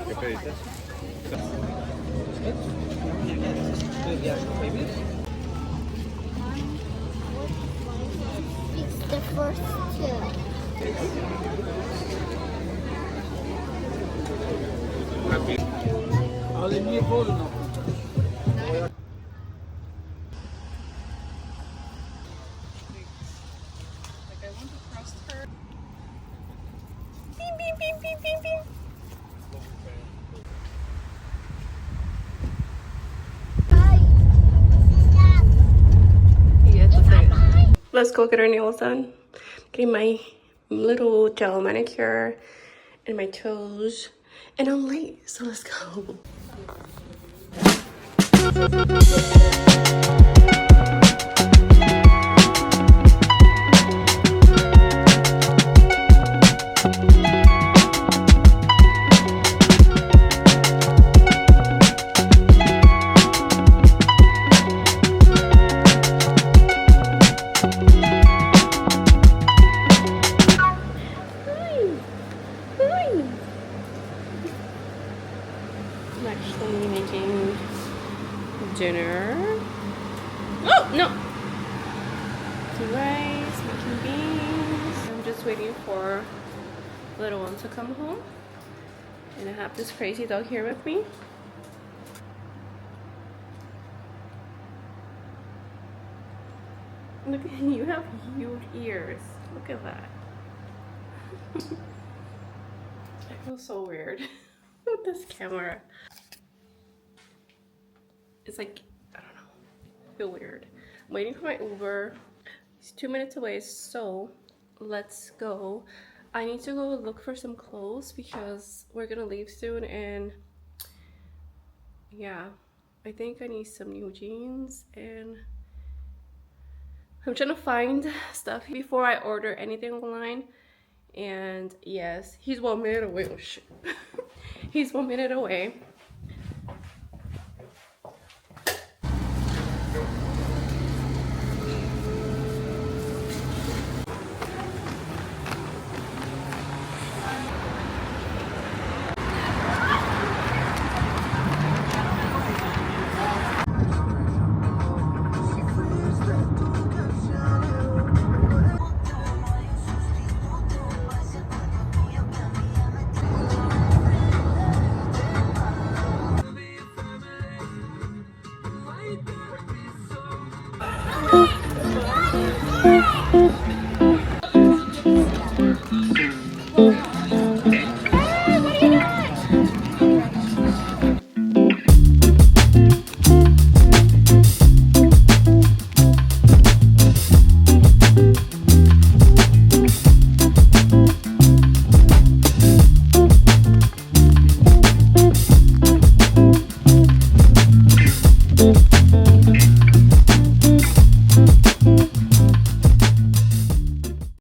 ¿Qué pediste? It's the first two. Let's go get our nails done. Getting my little gel manicure and my toes. And I'm late, so let's go. I'm actually making dinner. Oh, no! Some rice, making beans. I'm just waiting for little one to come home. And I have this crazy dog here with me. Look at you, have huge ears. Look at that. I feel so weird with this camera. It's like, I don't know, I feel weird. I'm waiting for my Uber. It's 2 minutes away, so let's go. I need to go look for some clothes because we're gonna leave soon, and yeah, I think I need some new jeans, and I'm trying to find stuff before I order anything online. And yes, he's 1 minute away. Oh shit. He's 1 minute away.